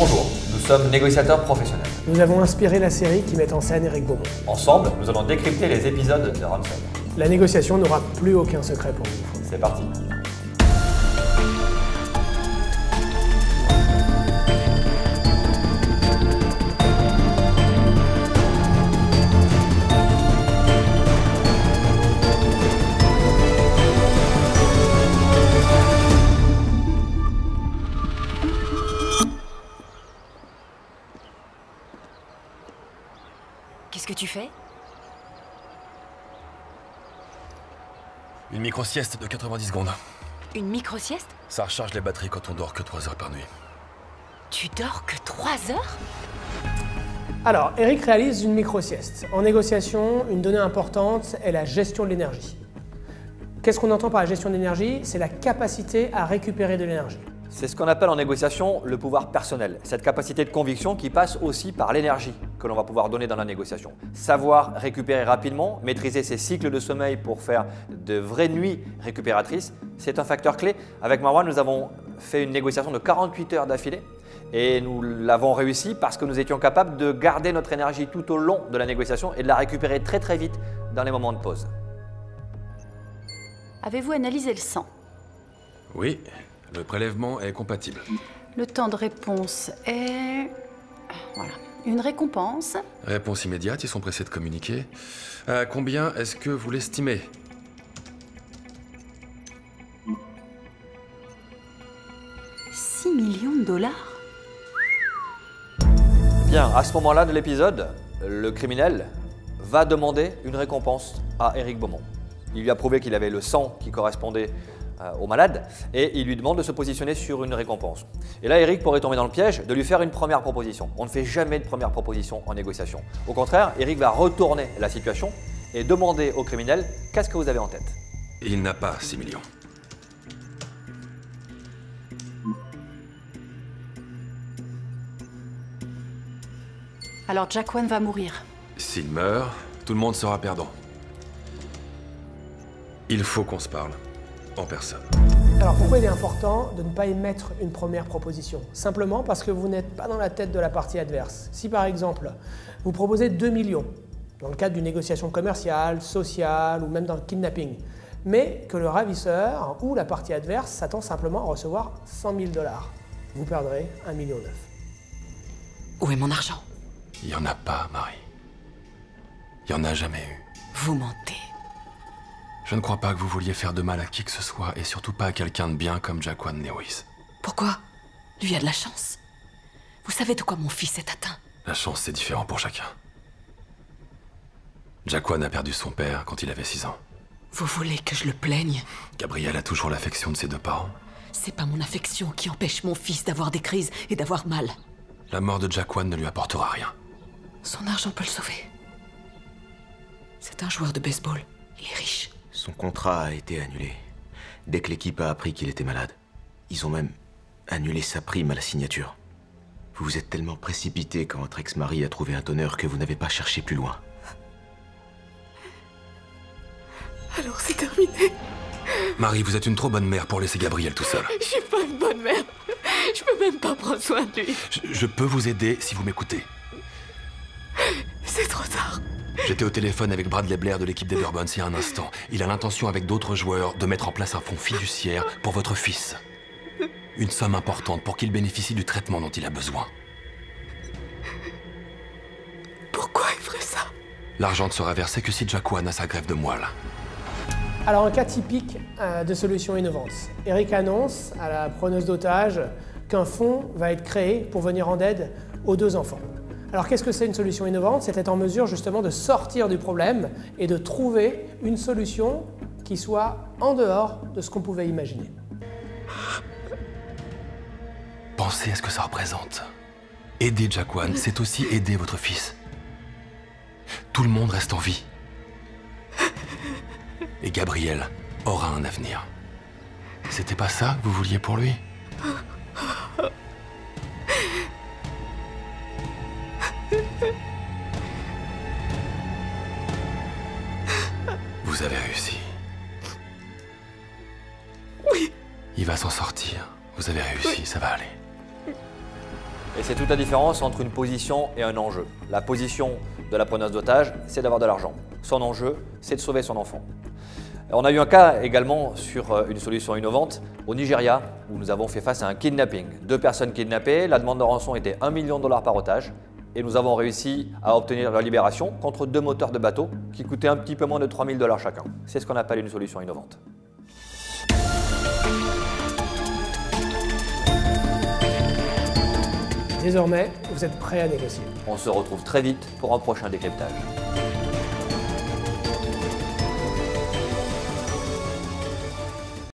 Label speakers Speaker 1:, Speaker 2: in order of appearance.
Speaker 1: Bonjour, nous sommes négociateurs professionnels.
Speaker 2: Nous avons inspiré la série qui met en scène Eric Beaumont.
Speaker 1: Ensemble, nous allons décrypter les épisodes de Ransom.
Speaker 2: La négociation n'aura plus aucun secret pour vous.
Speaker 1: C'est parti.
Speaker 3: Qu'est-ce que tu fais?
Speaker 4: Une micro-sieste de 90 secondes.
Speaker 3: Une micro-sieste?
Speaker 4: Ça recharge les batteries quand on dort que 3 heures par nuit.
Speaker 3: Tu dors que 3 heures?
Speaker 2: Alors, Eric réalise une micro-sieste. En négociation, une donnée importante est la gestion de l'énergie. Qu'est-ce qu'on entend par la gestion de l'énergie? C'est la capacité à récupérer de l'énergie.
Speaker 1: C'est ce qu'on appelle en négociation le pouvoir personnel. Cette capacité de conviction qui passe aussi par l'énergie que l'on va pouvoir donner dans la négociation. Savoir récupérer rapidement, maîtriser ses cycles de sommeil pour faire de vraies nuits récupératrices, c'est un facteur clé. Avec Marwan, nous avons fait une négociation de 48 heures d'affilée et nous l'avons réussi parce que nous étions capables de garder notre énergie tout au long de la négociation et de la récupérer très très vite dans les moments de pause.
Speaker 3: Avez-vous analysé le sang?
Speaker 4: Oui, le prélèvement est compatible.
Speaker 3: Le temps de réponse est... Voilà. Une récompense.
Speaker 4: Réponse immédiate, ils sont pressés de communiquer. À combien est-ce que vous l'estimez?
Speaker 3: $6 millions?
Speaker 1: Bien, à ce moment-là de l'épisode, le criminel va demander une récompense à Eric Beaumont. Il lui a prouvé qu'il avait le sang qui correspondait au malade et il lui demande de se positionner sur une récompense. Et là, Eric pourrait tomber dans le piège de lui faire une première proposition. On ne fait jamais de première proposition en négociation. Au contraire, Eric va retourner la situation et demander au criminel « Qu'est-ce que vous avez en tête ?»
Speaker 4: Il n'a pas 6 millions.
Speaker 3: Alors Jaquan va mourir.
Speaker 4: S'il meurt, tout le monde sera perdant. Il faut qu'on se parle, en personne.
Speaker 2: Alors pourquoi il est important de ne pas émettre une première proposition? Simplement parce que vous n'êtes pas dans la tête de la partie adverse. Si par exemple, vous proposez 2 millions, dans le cadre d'une négociation commerciale, sociale ou même d'un kidnapping, mais que le ravisseur ou la partie adverse s'attend simplement à recevoir 100 000 $, vous perdrez 1,9 million.
Speaker 3: Où est mon argent?
Speaker 4: Il n'y en a pas, Marie. Il n'y en a jamais eu.
Speaker 3: Vous mentez.
Speaker 4: Je ne crois pas que vous vouliez faire de mal à qui que ce soit, et surtout pas à quelqu'un de bien comme Jaquan Lewis.
Speaker 3: Pourquoi? Lui a de la chance. Vous savez de quoi mon fils est atteint?
Speaker 4: La chance, c'est différent pour chacun. Jaquan a perdu son père quand il avait 6 ans.
Speaker 3: Vous voulez que je le plaigne?
Speaker 4: Gabriel a toujours l'affection de ses 2 parents.
Speaker 3: C'est pas mon affection qui empêche mon fils d'avoir des crises et d'avoir mal.
Speaker 4: La mort de Jaquan ne lui apportera rien.
Speaker 3: Son argent peut le sauver. C'est un joueur de baseball. Il est riche.
Speaker 5: Son contrat a été annulé. Dès que l'équipe a appris qu'il était malade. Ils ont même annulé sa prime à la signature. Vous vous êtes tellement précipité quand votre ex-mari a trouvé un donneur que vous n'avez pas cherché plus loin.
Speaker 3: Alors c'est terminé.
Speaker 4: Marie, vous êtes une trop bonne mère pour laisser Gabriel tout seul.
Speaker 3: Je suis pas une bonne mère. Je peux même pas prendre soin de lui.
Speaker 4: Je peux vous aider si vous m'écoutez.
Speaker 3: C'est trop tard.
Speaker 4: J'étais au téléphone avec Bradley Blair de l'équipe des Bourbons il y a un instant. Il a l'intention avec d'autres joueurs de mettre en place un fonds fiduciaire pour votre fils. Une somme importante pour qu'il bénéficie du traitement dont il a besoin.
Speaker 3: Pourquoi il ferait ça?
Speaker 4: L'argent ne sera versé que si Jaquan a sa greffe de moelle.
Speaker 2: Alors un cas typique de solution innovante. Eric annonce à la preneuse d'otages qu'un fonds va être créé pour venir en aide aux 2 enfants. Alors qu'est-ce que c'est une solution innovante? C'est être en mesure justement de sortir du problème et de trouver une solution qui soit en dehors de ce qu'on pouvait imaginer.
Speaker 4: Pensez à ce que ça représente. Aider Jaquan, c'est aussi aider votre fils. Tout le monde reste en vie. Et Gabriel aura un avenir. C'était pas ça que vous vouliez pour lui? Vous avez réussi.
Speaker 3: Oui.
Speaker 4: Il va s'en sortir. Vous avez réussi, ça va aller.
Speaker 1: Et c'est toute la différence entre une position et un enjeu. La position de la preneuse d'otage, c'est d'avoir de l'argent. Son enjeu, c'est de sauver son enfant. On a eu un cas également sur une solution innovante au Nigeria où nous avons fait face à un kidnapping. 2 personnes kidnappées, la demande de rançon était 1 million de $ par otage et nous avons réussi à obtenir leur libération contre 2 moteurs de bateau qui coûtaient un petit peu moins de 3 000 $ chacun. C'est ce qu'on appelle une solution innovante.
Speaker 2: Désormais, vous êtes prêt à négocier.
Speaker 1: On se retrouve très vite pour un prochain décryptage.